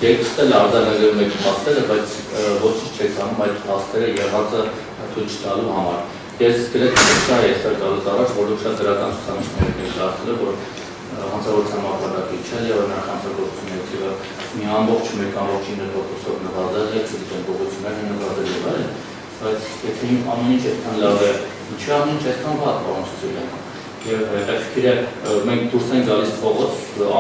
Երկուստ էլ արձանագրում եք փաստերը, բայց ոչինչ չեք անում այդ փաստերը եղածը ցույց տալու համար։ Ես գրեթե սա է գալուց առաջ, որ դուք շատ դրական ցուցանիշներ եք դարձել, որ հանցավորության մակարդակի չէ, եւ նա հանցագործությունների թիվը մի ամբողջ 1.9%-ով նվազել է, ցույց բողոքությունները նվազել են, այլ, բայց եթե ամեն ինչ այդքան լավ է, ինչի ամեն ինչ այդքան վատ բանություն է։ Եվ հետաքրքիր է, մենք դուրս ենք գալիս փողոց,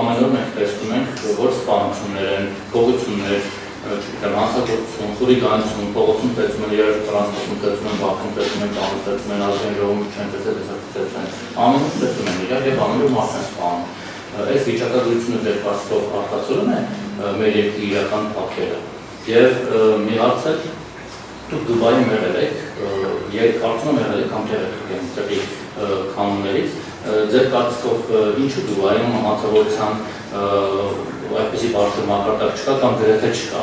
ամեն օր մենք տեսնում ենք, որ սպանություններ են, բողոքություններ, հանցագործություն, խուլիգանություն, փողոցում տեսնում են, երբ տրանսպորտում տեսնում են, բախում տեսնում են, տանը տեսնում են, ազգային ժողովում չեն տեսել, տեսնում են, ամեն ինչ տեսնում են իրար եւ ամեն օր մարդ են սպանում։ Այս վիճակագրությունը ձեր կարծիքով արտացոլում է մեր երկրի իրական փաստերը։ Եվ մի հարց է, դուք Դուբայում եղել եք, կարծում եմ եղել եք համտեղի կանոններից, ձեր կարծիքով ինչու Դուբայում հանցավորության այդպիսի բարձր մակարդակ չկա կամ գրեթե չկա։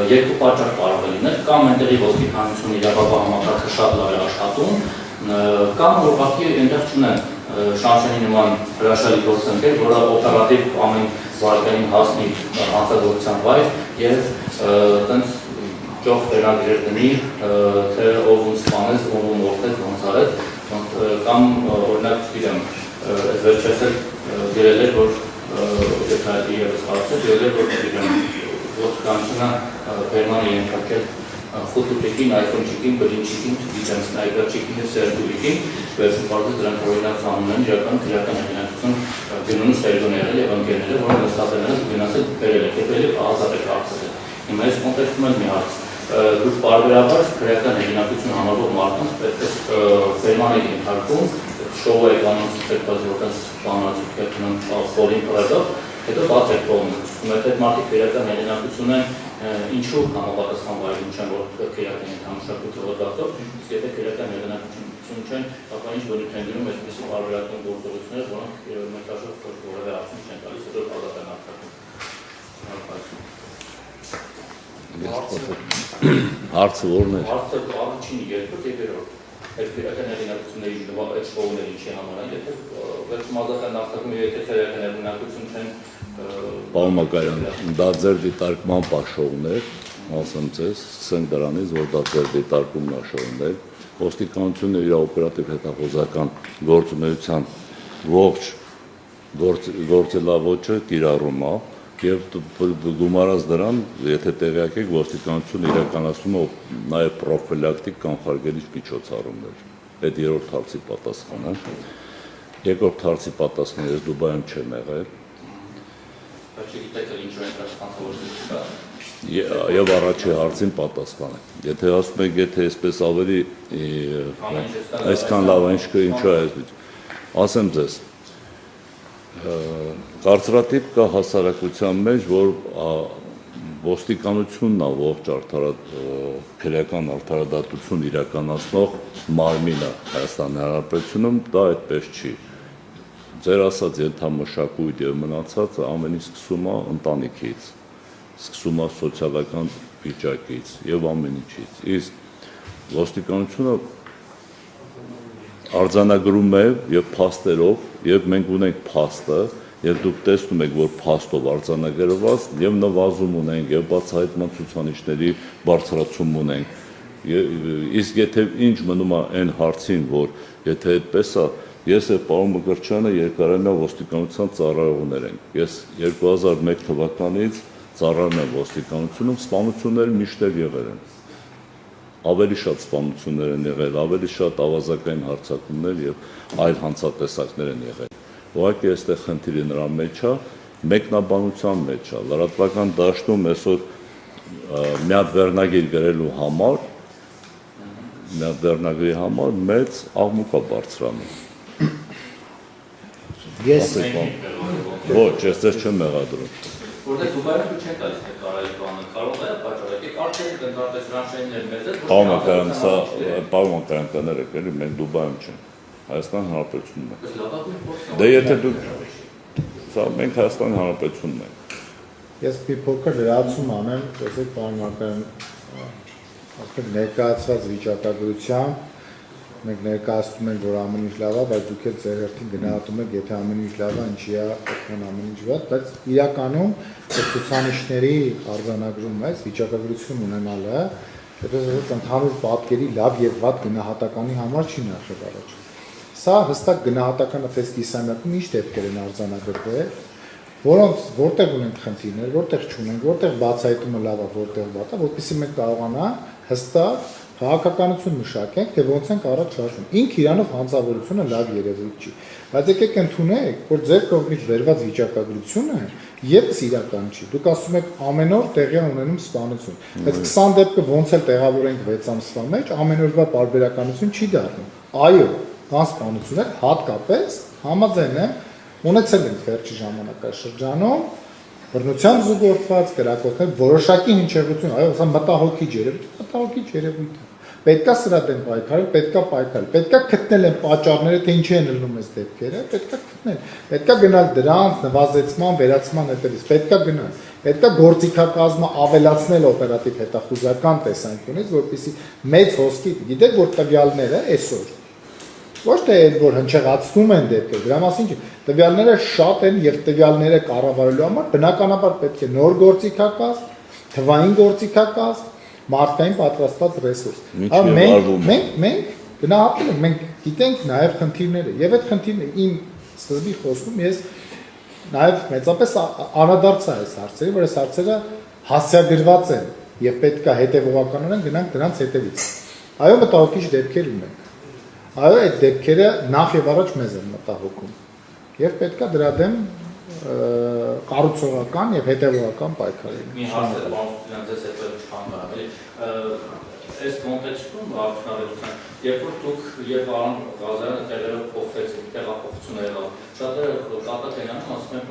Երկու պատճառ կարող է լինել, կամ այնտեղի ոստիկանությունը իրավապահ համակարգը շատ լավ է աշխատում, կամ ուղղակի այնտեղ չունեն Շանշանի նման հրաշալի գործընկեր, որը օպերատիվ ամեն վարկանին հասնի հանցագործության վայր եւ այդպես ճոխ վերագրեր դնի, թե ով ում սպանեց, ով ում օգնեց, ոնց արեց, կամ օրինակ չգիտեմ, վերջերս գրել էր, որ եթե ևս հարցեր, գրել էր, որ չգիտեմ, ոստիկանությունը Բերմանը ենթարկել խուտուտիկին, այֆոնչիկին, բլինչիկին, չգիտեմ, սնայպերչիկին և սերդուլիկին, վերջին պարտը դրանք օրինակ ծանում են իրական հեղինակություն գնունու սերդոները և ընկերները, որը նստատերները գնացել բերել եք, և էլի ազատ եք հարցել։ Հիմա այս կոնտեքստում էլ մի հարց, դուք պարբերաբար քրեական հեղինակություն համարվող մարդկանց պետք Բերման եք ենթարկում, շոու եք անում ցույց որպես բանացություն խորին պրետով, հետո բաց եք թողնում։ Այդ մարդիկ քրեական հեղինակություն են ինչու համապատասխան վայրում չեն, որ քրեական ենթամշակույթը ողջատող, իսկ եթե քրեական հեղինակություն չեն, ապա ինչ բնույթ են դնում այսպիսի բարոյական գործողություններ, որոնք մեկ աշխատ որևէ արդյունք չեն տալիս, հետո ազատ են արձակում։ Հարցը ո՞րն է։ Հարցը առաջինի երկրորդ եւ երրորդ։ Այդ քրեական հեղինակությունների այդ շոուների ինչի համար են, եթե վերջում ազատ են արձակում, եթե քրեական հեղինակություն չեն Պարոն Մակարյան, դա ձեր դիտարկման պաշողներ, ասեմ ձեզ, սկսենք դրանից, որ դա ձեր դիտարկումն աշողներ, ոստիկանությունը իր օպերատիվ հետախուզական գործունեության ողջ գործելավոճը կիրառում է, եւ գումարած դրան, եթե տեղյակ եք, ոստիկանությունը իրականացնում է նաեւ պրոֆիլակտիկ կանխարգելիչ միջոցառումներ։ Այդ երրորդ հարցի պատասխանը։ Երկրորդ հարցի պատասխանը ես Դուբայում չեմ եղել։ Եվ առաջի հարցին պատասխան է։ Եթե ասում եք, եթե այսպես ավելի այսքան լավ ինչու է, ասեմ ձեզ, կարծրատիպ կա հասարակության մեջ, որ ոստիկանությունն է ողջ քրեական արդարադատություն իրականացնող մարմինը Հայաստանի Հանրապետությունում, դա այդպես չի։ Ձեր ասած ենթամշակույթ եւ մնացածը ամեն ինչ սկսում է ընտանիքից, սկսում է սոցիալական վիճակից եւ ամեն ինչից։ Իսկ ոստիկանությունը արձանագրում է եւ փաստերով, եւ մենք ունենք փաստը, եւ դուք տեսնում եք, որ փաստով արձանագրված եւ նվազում ունենք եւ բացահայտման ցուցանիշների բարձրացում ունենք։ Իսկ եթե ինչ մնում է այն հարցին, որ եթե այդպես է, ես եւ պարոն Մկրտչյանը երկարամյա ոստիկանության ծառայողներ ենք։ Ես 2001 թվականից ծառայում եմ ոստիկանությունում, սպանությունները միշտ եղել են։ Ավելի շատ սպանություններ են եղել, ավելի շատ ավազակային հարձակումներ եւ այլ հանցատեսակներ են եղել։ Ուղղակի այստեղ խնդիրը նրա մեջ է, մեկնաբանության մեջ է։ Լրատվական դաշտում այսօր մի հատ վերնագիր գրելու համար, մեծ աղմուկ է բարձրանում։ Ես ոչ, ես ձեզ չեմ մեղադրում։ Որտեղ Դուբայում չեն տալիս թե կարելի բանը, կարող է պատճառը, արդեն կընտրատես հրաշայիններ մեզ էլ, Պարոն Մակարյան, սա պարոն Մակարյան կներեք, էլի մենք Դուբայում չենք, Հայաստան Հանրապետությունում ենք։ Դե եթե դուք, սա մենք Հայաստան Հանրապետությունում ենք։ Ես մի փոքր լրացում անեմ, տեսեք պարոն Մակարյան, ներկայացված վիճակագրությամբ մենք ներկայացնում ենք, որ ամեն ինչ լավ է, բայց դուք էլ ձեր հերթին գնահատում եք, եթե ամեն ինչ լավ է, ինչի է այդքան ամեն ինչ վատ, բայց իրականում այդ ցուցանիշների արձանագրումը, այս վիճակագրություն ունենալը, այդպես ասած ընդհանուր պատկերի լավ եւ վատ գնահատականի համար չի նախ առաջ։ Սա հստակ գնահատականը պես կիսամյակում ինչ դեպքեր են արձանագրվել, որոնց որտեղ ունենք խնդիրներ, որտեղ չունենք, որտեղ բացահայտումը լավ է, որտեղ վատ է, որպեսզի մենք կարողանանք հստակ քաղաքականություն մշակենք, թե ոնց ենք առաջ շարժվում։ Ինքը իրանով հանցավորությունը լավ երևույթ չի, բայց եկեք ընդունենք, որ ձեր կողմից վերված վիճակագրությունը եւս իրական չի։ Դուք ասում եք ամեն օր տեղի ունենում սպանություն, բայց 20 դեպքը ոնց էլ տեղավորենք 6 ամսվա մեջ, ամեն օրվա պարբերականություն չի դառնում։ Այո, կան սպանություններ, հատկապես համաձայն եմ ունեցել ենք վերջի ժամանակաշրջանում բռնությամբ զուգորդված կրակոցներ որոշակի հնչեղություն, այո, սա մտահոգիչ երևույթ է։ Պետքա սրա դեմ պայքարել, պետքա պայքարել, պետքա գտնել են պատճառները, թե ինչի են ելնում այս դեպքերը, պետքա գտնել, պետքա գնալ դրանց նվազեցման, վերացման հետևից, պետքա գնալ, պետքա գործիքակազմը ավելացնել օպերատիվ հետախուզական տեսանկյունից, որպեսզի մեծ հոսքի, գիտեք, որ տվյալները այսօր ոչ թե որ հնչեղացնում են դեպքեր, դրա մասին չի, տվյալները շատ են եւ տվյալները կառավարելու համար բնականաբար պետք է նոր գործիքակազմ, թվային գործիքակազմ, մարդկային պատրաստված ռեսուրս։ Մենք գնահատել ենք, մենք գիտենք նաեւ խնդիրները եւ այդ խնդիրները իմ սկզբի խոսքում ես նաեւ մեծապես անդրադարձա այս հարցերի, որ այս հարցերը հասցեագրված են եւ պետք է հետեւողականորեն գնանք դրանց հետևից։ Այո, մտահոգիչ դեպքեր ունենք։ Այո, այդ դեպքերը նախ եւ առաջ մեզ են մտահոգում եւ պետքա դրա դեմ կառուցողական եւ հետեւողական պայքարել։ Մի հարց է բանաստեղծած հետո չխանգարել։ Այս կոնտեքստում արդյունավետության, երբ որ դուք եւ Արամ Ղազարյանը տեղերով փոխվեցիք, տեղափոխություն եղավ, շատերը կատակենանում ասում են,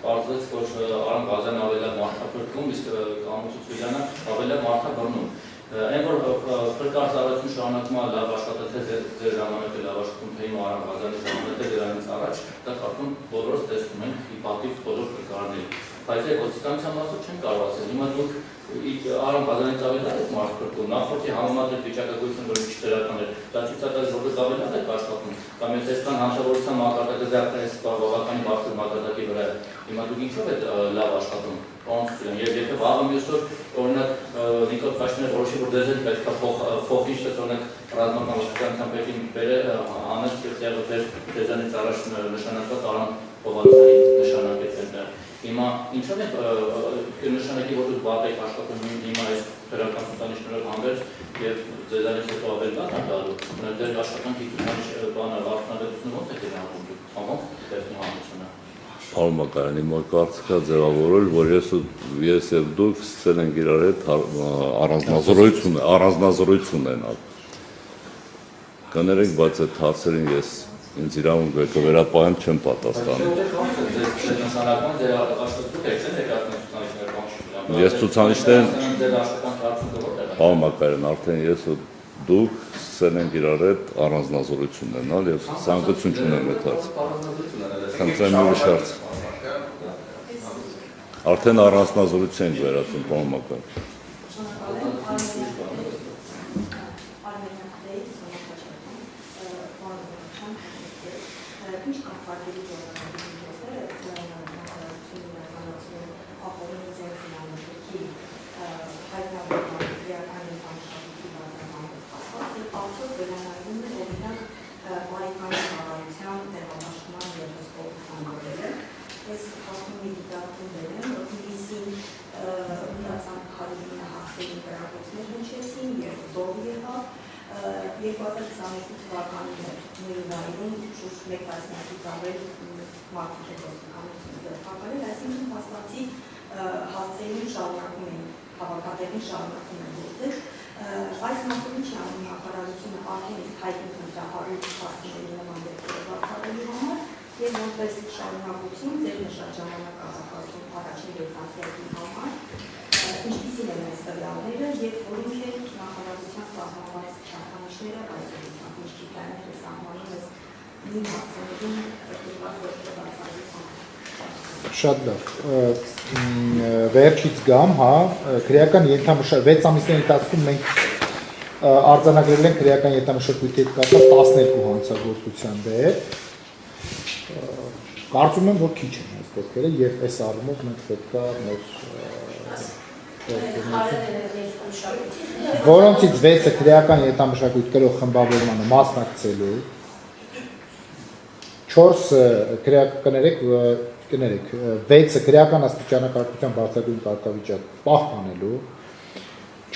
պարզվեց, որ Արամ Ղազարյանը ավելի մարդաբռնում, իսկ Կամո Ծիրանը ավելի մարդաբռնում։ Այն որ փրկարտ ծառայություն շարունակումը լավ աշխատել թե ձեր ժամանակը լավ աշխատում թե հիմա Արամ Ղազարյանը ժամանակը դրանից առաջ, դա կարծում բոլորս տեսնում ենք հիպատիվ բոլոր փրկարները։ Բայց այդ ոստիկանության մասով չեն կարող ասել։ Հիմա դուք Արամ Ղազարյանից ավելի եք մարդ փրկում, նախորդի համեմատել վիճակագրությունը, որ ինչ դրական էր, դա ցույց է տալիս, որ դուք ավելի եք աշխատում։ Կամ եթե այսքան հանցավորության մակարդակը դեռ բավականին բարձր մակարդակի վրա է, հիմա դուք ինչով եք լավ աշխատում։ Եվ եթե վաղը մյուս օր, օրինակ Նիկոլ Փաշինյանը որոշի, որ ձեզ պետք է փոխիչ տեսօրինակ ռազմական ոստիկանության պետին անեց եւ ձեզանից առաջ նշանակված Արամ Հովհաննիսյանի նշանակեցին դա։ Հիմա ինչով է նշանակի, որ դուք վաղ եք աշխատում հիմա այս դրական ցուցանիշներով հանդերձ եւ ձեզանից հետո ավելի լավ է դառնում։ Ձեր աշխատանքի ցուցանիշ բանը արդյունավետությունը ո՞նց է գնահատում դուք։ Համով տեսնում հանրությունը։ Պարոն Մակարյանի մոտ կարծիքա ձևավորել, որ ես եւ դուք սկսել ենք իրար հետ առանձնազրույց ունենալ։ Կներեք, բայց այդ հարցերին ես ինձ իրավունք կվերապահեմ չեմ պատասխանում։ Ես ցուցանիշներն Պարոն Մակարյան, արդեն ես ու դուք սկսել ենք իրար հետ առանձնազրույց ունենալ եւ ցանկություն չունեմ այդ հարցը։ Խնդրեմ ուրիշ հարց։ Արդեն առանձնազրույց ենք վերածում, պարոն Մակարյան։ Այս մասում չի անում նախարարությունը արդեն իսկ հայտնի հարցերի նման դեպքերը բացառելու համար եւ որպես շարունակություն ձեր նշած ժամանակահատվածում առաջին 6 ամսյակի համար ինչպիսին են այս տվյալները եւ որոնք են նախարարության սահմանված չափանիշները այսօր ինչ քիթաները սահմանում ես նույն հարցերում Շատ լավ։ Վերջից գամ, հա, քրեական ենթամշակ 6 ամիսների ընթացքում մենք արձանագրել են քրեական ետամշակույթի հետ կապված 12 հանցագործության դեր։ Կարծում եմ, որ քիչ են այս դեպքերը եւ այս առումով մենք պետք է մեր որոնցից 6-ը քրեական ետամշակույթ կրող խմբավորմանը մասնակցելու, 4-ը կներեք 6-ը քրեական աստիճանակարգության բարձրագույն կարգավիճակ պահպանելու,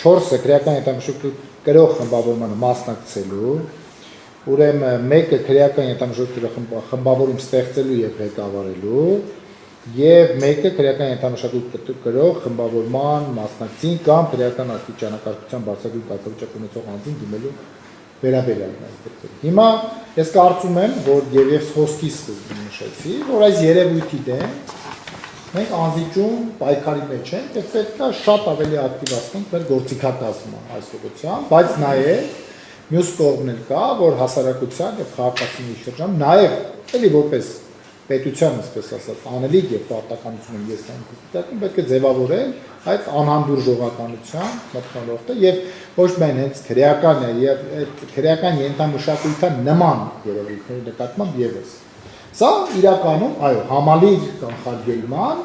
4-ը քրեական ետամշակույթ կրող խմբավորմանը մասնակցելու, ուրեմն 1-ը քրեական ետամշակույթ խմբավորում ստեղծելու եւ ղեկավարելու եւ 1-ը քրեական ետամշակույթ կրող խմբավորման մասնակցին կամ քրեական աստիճանակարգության բարձրագույն կարգավիճակ ունեցող անձին դիմելու վերաբերյալ այս դեպքերը։ Հիմա ես կարծում եմ, որ եւ խոսքի սկզբում նշեցի, որ այս երևույթի դեմ մենք անզիջում պայքարի մեջ ենք եւ պետք է շատ ավելի ակտիվացնենք մեր գործիքակազմը այս ուղղությամբ, բայց նաեւ մյուս կողմն էլ կա, որ հասարակության եւ քաղաքացիների շրջանում նաեւ էլի որպես պետության, այսպես ասած, անելիք եւ պարտականություն ես այնքան պետք է ձևավորել այդ անհանդուրժողականության մթնոլորտը եւ ոչ միայն հենց քրեական եւ այդ քրեական ենթամշակույթան նման երևույթների նկատմամբ եւս։ Սա իրականում, այո, համալիր կանխարգելման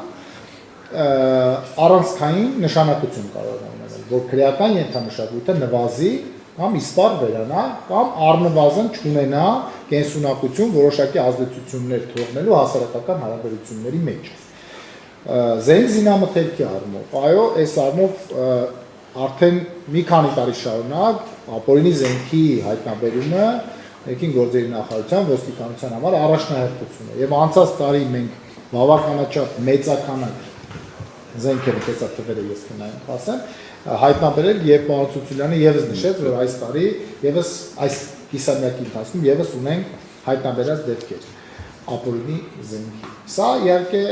առանցքային նշանակություն կարող է ունենալ, որ քրեական ենթամշակույթը նվազի կամ իսպառ վերանա կամ առնվազն չունենա կենսունակություն որոշակի ազդեցություններ թողնելու հասարակական հարաբերությունների մեջ։ Զենք զինամթերքի առումով, այո, այս առումով արդեն մի քանի տարի շարունակ ապօրինի զենքի հայտնաբերումը ներքին գործերի նախարարության ոստիկանության համար առաջնահերթություն է։ Եվ անցած տարի մենք բավականաչափ մեծականակ զենքերը տեսակտվերը ես կնայեմ ասեմ, հայտնաբերել եւ պարոն Ցուցիլյանը եւս նշեց, որ այս տարի եւս այս կիսամյակի ընթացքում եւս ունենք հայտնաբերած դեպքեր ապօրինի զենքի։ Սա իհարկե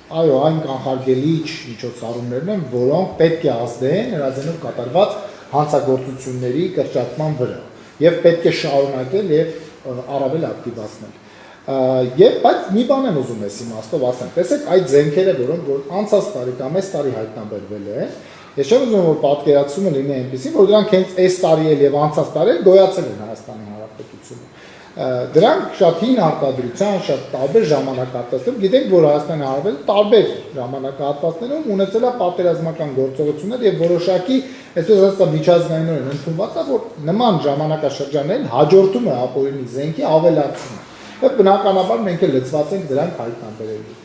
այո, այն կանխարգելիչ միջոցառումներն են, որոնք պետք է ազդեն հրաձենով կատարված հանցագործությունների կրճատման վրա եւ պետք է շարունակել եւ առավել ակտիվացնել։ Եվ բայց մի բան եմ ուզում ես իմաստով ասեմ, տեսեք այդ զենքերը, որոնք որ անցած տարի կամ այս տարի հայտնաբերվել են, ես չեմ ուզում որ պատկերացումը լինի այնպեսին, որ դրանք հենց այս տարի էլ եւ անցած տարի էլ գոյացել են Հայաստանի Հանրապետությունում։ Դրանք շատ հին արտադրության, շատ տարբեր ժամանակահատվածներում, գիտենք, որ Հայաստանի Հանրապետությունը տարբեր ժամանակահատվածներում ունեցել է պատերազմական գործողություններ եւ որոշակի, այսպես ասած, միջազգայինորեն ընդունված է, որ նման ժամանակաշրջաններին հաջորդում է ապօրինի զենքի ավելացումը։ Եվ բնականաբար մենք էլ լծված ենք դրանք հայտնաբերելու։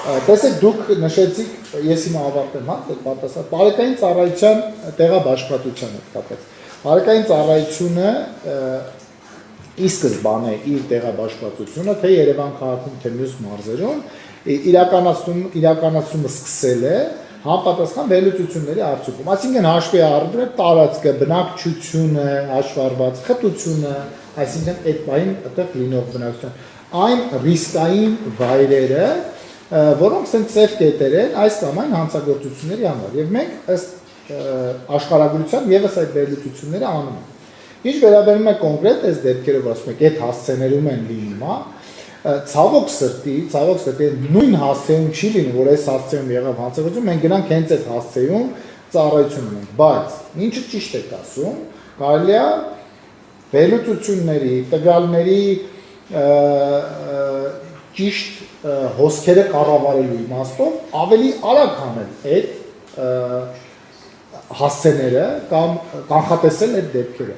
Տեսեք, դուք նշեցիք, ես հիմա ավարտեմ, հա, պատասխան, բարեկային ծառայության տեղաբաշխվածության հետ կապված։ Բարեկային ծառայությունը ի սկզբանե իր տեղաբաշխվածությունը, թե Երևան քաղաքում, թե մյուս մարզերում, իրականացումը սկսել է համապատասխան վերլուծությունների արդյունքում։ Այսինքն հաշվի առնվեր տարածքը, բնակչությունը, հաշվառված խտությունը, այսինքն այդ բային այդտեղ լինող բնակչության, այն ռիսկային վայրերը, որոնք սենց ծև կետեր են այս կամ այն հանցագործությունների համար։ Եվ մենք ըստ աշխարհագրության եւս այդ վերլուծությունները անում ենք։ Ինչ վերաբերում է կոնկրետ այս դեպքերով ասում եք, այդ հասցեներում են լինում, հա, ցավոք սրտի նույն հասցեում չի լինում, որ այս հասցեում եղավ հանցագործություն, մենք գնանք հենց այդ հասցեում ծառայություն ունենք, բայց ինչը ճիշտ եք ասում, կարելի է վերլուծությունների, տվյալների ճիշտ հոսքերը կառավարելու իմաստով ավելի արագ անել այդ հասցեները կամ կանխատեսել այդ դեպքերը։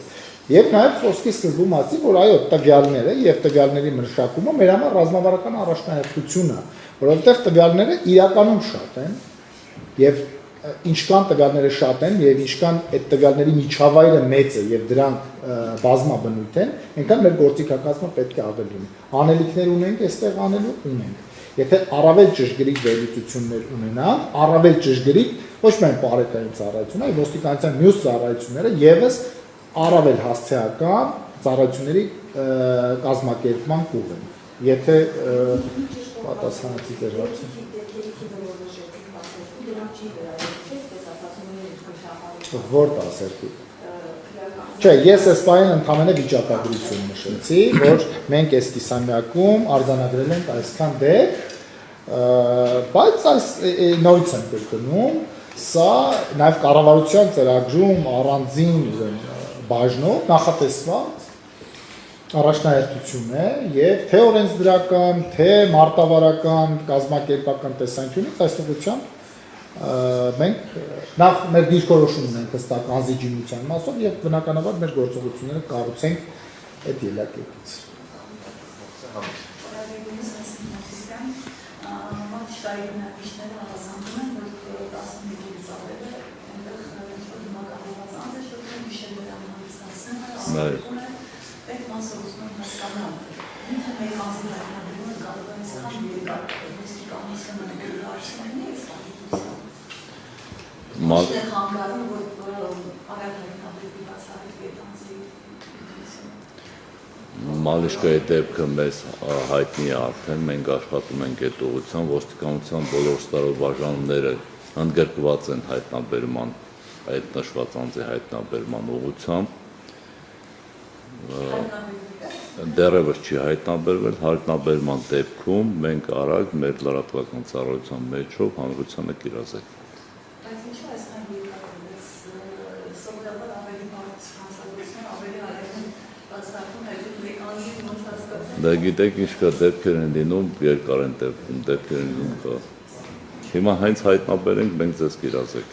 Եվ նաև խոսքի սկզբում ասի, որ այո, տվյալները եւ տվյալների մշակումը մեր համար ռազմավարական առաջնահերթություն է, որովհետեւ տվյալները իրականում շատ են եւ ինչքան տվյալները շատ են եւ ինչքան այդ տվյալների միջավայրը մեծ է եւ դրանք բազմաբնույթ են, այնքան մեր գործիքակազմը պետք է ավելի լինի։ Անելիքներ ունենք, այստեղ անելու ունենք։ Եթե առավել ճշգրիտ վերլուծություններ ունենան, առավել ճշգրիտ ոչ միայն բարեկային ծառայություն, այլ ոստիկանության մյուս ծառայությունները եւս առավել հասցեական ծառայությունների կազմակերպման կուղ են։ Եթե պատասխանեցի ձեր հարցին։ Որ 12։ Չէ, ես այս բանը ընդհանրապես վիճակագրություն նշեցի, որ մենք այս կիսամյակում արձանագրել ենք այսքան դեպք, բայց այս նորից եմ կրկնում, Սա նաև կառավարության ծրագրում առանձին բաժնով նախատեսված առաջնահերթություն է եւ թե օրենսդրական, թե մարտավարական, կազմակերպական տեսանկյունից այս ուղղությամբ մենք նախ մեր դիրքորոշում ունենք հստակ անձիջնության մասով եւ բնականաբար մեր գործողությունները կառուցենք այդ ելակետից։ Մալիշկայի դեպքը մեզ հայտնի է արդեն, մենք աշխատում ենք այդ ուղղությամբ, ոստիկանության բոլոր ստորաբաժանումները ընդգրկված են հայտնաբերման, այդ նշված անձի հայտնաբերման ուղղությամբ։ Դեռևս չի հայտնաբերվել, հայտնաբերման դեպքում մենք արագ մեր լրատվական ծառայության մեջով հանրությանը կիրազենք։ Դա գիտեք ինչ կա, դեպքեր են լինում, երկար են դեպքեր են լինում կա։ Հիմա հենց հայտնաբերենք, մենք ձեզ կիրազենք։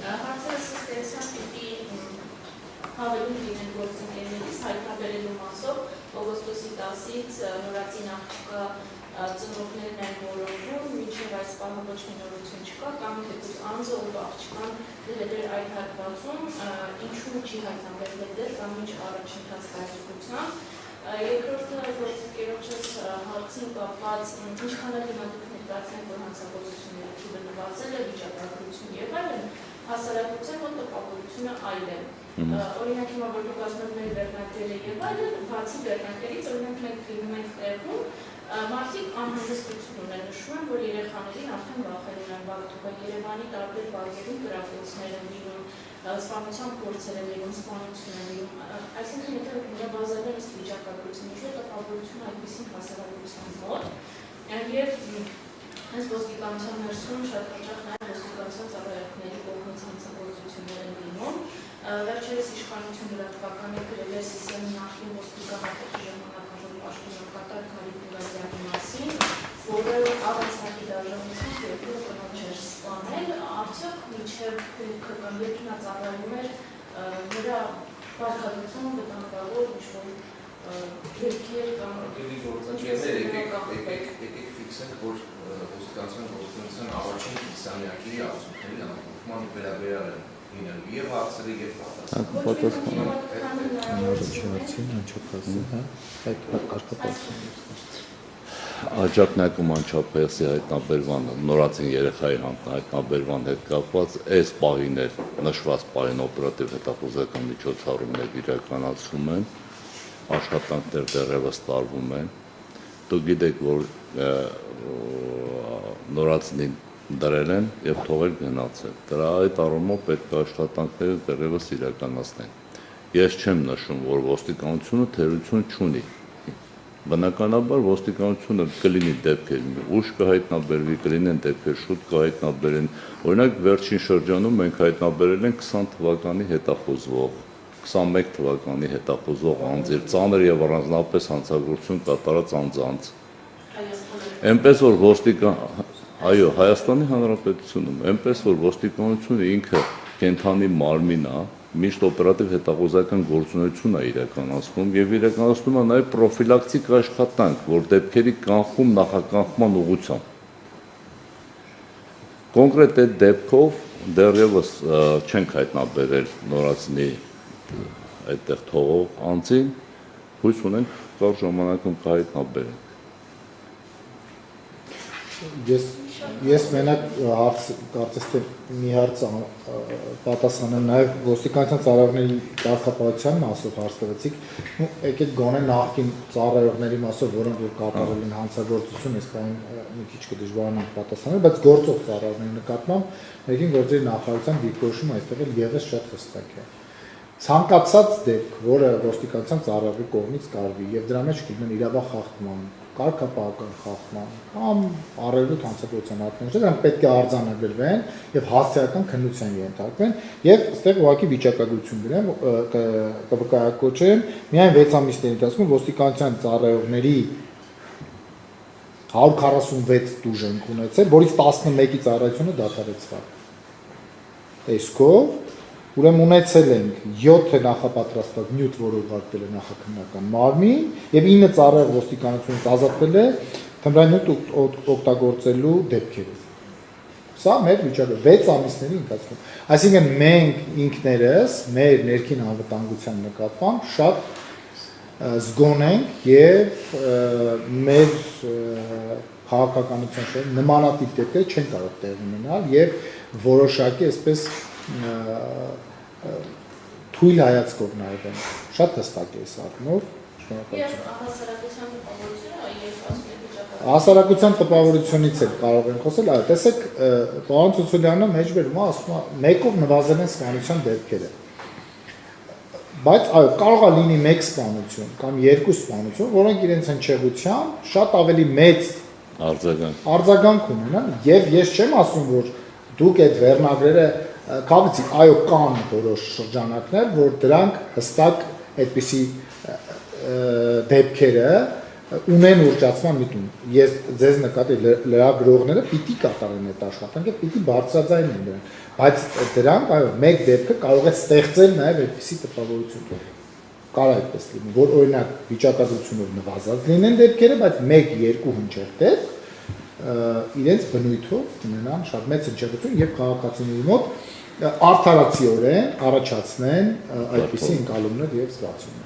Հարցերը սստերության պիտի հավելում լինեն գործընկերներից հայտնաբերելու մասով օգոստոսի 10-ից նորածին աղջկա ծնողներն են որոշում, մինչև այս պահը ոչ մի նորություն չկա, կամ թեկուզ անձը ով աղջկան դրել էր այդ հատվածում, ինչու չի հայտնաբերվել դեռ կամ ինչ առաջընթաց կա այս ուղղությամբ։ Երկրորդը գործընկերոջս հարցին կապված ինչքան էլ հիմա դուք ներկայացնեք, որ հանցագործությունների թիվը նվազել է, վիճակագրություն եւ այլն, հասարակության մոտ տպավորությունը այլ է։ Օրինակ հիմա որ դուք ասում եք մեր վերնագրերը եւ այլն, բացի վերնագրերից օրինակ մենք դիմում ենք տեղում, մարդիկ անհանգստություն ունեն, նշում են, որ երեխաներին արդեն վախենում են վաղտուկը, Երևանի տարբեր բակերում կրակոցներ են լինում, սպանության փորձեր են լինում, սպանություն են լինում, այսինքն եթե նրա բազարները ըստ վիճակագրության ինչու է տպավորությունը այդպիսին հասարակության մոտ եւ հենց ոստիկանության ներսում շատ հաճախ նաեւ ոստիկանության ծառայողների կողմից հանցագործություններ են լինում, վերջերս իշխանություն լրատվականի գրել է Սիսիանի նախկին ոստիկանապետի ժամանակավոր պաշտոնակատար Գարիկ Գուլազյանի մասին, որը առանցքի դաշնությամբ երկրորդ կնոջ էր սպանել, արդյոք մինչև քրկնդեքին ծառայում էր նրա պարտադրություն վտանգավոր ինչ-որ երկեր կամ եկեք ֆիքսենք, որ ոստիկանության գործունեության առաջին 20-յակի արդյունքների համակարգման վերաբերյալ են լինելու եւ հարցերը եւ Աջակնակում անչափեսի հայտնաբերման նորածին երեխայի հայտնաբերման հետ կապված այս պահին էլ նշված պահին օպերատիվ հետախուզական միջոցառումներ իրականացվում են, աշխատանքներ դեռևս տարվում են։ Դուք գիտեք, որ նորածին դրել են եւ թողել գնացել։ Դրա այդ առումով պետք է աշխատանքները դեռևս իրականացնեն։ Ես չեմ նշում, որ ոստիկանությունը թերություն չունի։ Բնականաբար ոստիկանությունը կլինի դեպքեր, ուշ կհայտնաբերվի, կլինեն դեպքեր, շուտ կհայտնաբերեն։ Օրինակ վերջին շրջանում մենք հայտնաբերել ենք 20 թվականի հետախուզվող, 21 թվականի հետախուզվող անձեր, ծանր եւ առանձնապես հանցագործություն կատարած անձանց։ Այնպես որ ոստիկան Այո, Հայաստանի Հանրապետությունում, այնպես որ ոստիկանությունը ինքը կենթանի մարմին է, միշտ օպերատիվ հետախուզական գործունեություն է իրականացնում եւ իրականացնում է նաեւ պրոֆիլակտիկ աշխատանք, որ դեպքերի կանխում նախականխման ուղղությամբ։ Կոնկրետ այդ դեպքով դեռևս չենք հայտնաբերել նորածնի այդտեղ թողող անձին, հույս ունենք կար ժամանակում կհայտնաբերենք։ Ես մենակ կարծես թե մի հարց պատասխանեմ նաև ոստիկանության ծառայողների կարգապահության մասով հարց տվեցիք, եկեք գոնե նախկին ծառայողների մասով, որոնք որ կատարել են հանցագործություն, այս բան մի քիչ կդժվարանանք պատասխանել, բայց գործող ծառայողների նկատմամբ ներքին գործերի նախարարության դիրքորոշումը այստեղ էլ եւս շատ հստակ է։ ցանկացած դեպք, որը ոստիկանության ծառայողի կողմից կարվի եւ դրա մեջ գտնեն իրավախախտման, կարգապահական խախտման կամ առերևույթ հանցագործության ակտներ, դրանք պետք է արձանագրվեն եւ հասարակական քննության ենթարկվեն եւ այստեղ ուղղակի վիճակագրություն գրեմ, կվկայակոչեմ միայն 6 ամիսների ընթացքում ոստիկանության ծառայողների 146 տուժ են ունեցել, որից 11-ի ծառայությունը դադարեցավ։ Տեսքով, ուրեմն ունեցել ենք 7 նախապատրաստված նյութ, որը ուղարկվել է նախաքննական մարմին, եւ 9 ծառայող ոստիկանությունից ազատվել է թմրանյութ օգտագործելու դեպքերով։ Սա մեր վիճակը 6 ամիսների ընթացքում։ Այսինքն մենք ինքներս մեր ներքին անվտանգության նկատմամբ շատ զգոն ենք եւ մեր քաղաքականության շուրջ նմանատիպ դեպքեր չեն կարող տեղի ունենալ եւ որոշակի այսպես թույլ հայացքով նայել են շատ հստակ է սա առնով Եվ հասարակության տպավորությունը եւ ասում հասարակության տպավորությունից էլ կարող են խոսել, այո, տեսեք, պարոն Ցուցուլյանը մեջբերում է, ասում է, մեկով նվազել են սպանության դեպքերը։ Բայց այո, կարող է լինի մեկ սպանություն կամ երկու սպանություն, որոնք իրենց հնչեղությամբ շատ ավելի մեծ արձագանք ունենան, եւ ես չեմ ասում, որ դուք այդ վերնագրերը կապեցիք, այո, կան որոշ շրջանակներ, որ դրանք հստակ այդպիսի դեպքերը ունեն ուռճացման միտում։ Ես ձեզ նկատի լրագրողները պիտի կատարեն այդ աշխատանքը, պիտի բարձրաձայնեն դրանք, բայց դրանք այո, մեկ դեպքը կարող է ստեղծել նաև այդպիսի տպավորություն։ Կարող է այդպես լինի, որ օրինակ վիճակագրությունով նվազած լինեն դեպքերը, բայց 1-2 հնչեղ դեպք իրենց բնույթով ունենան շատ մեծ հնչեղություն եւ քաղաքացիների մոտ արդարացիորեն առաջացնեն այդպիսի ընկալումներ եւ զգացումներ։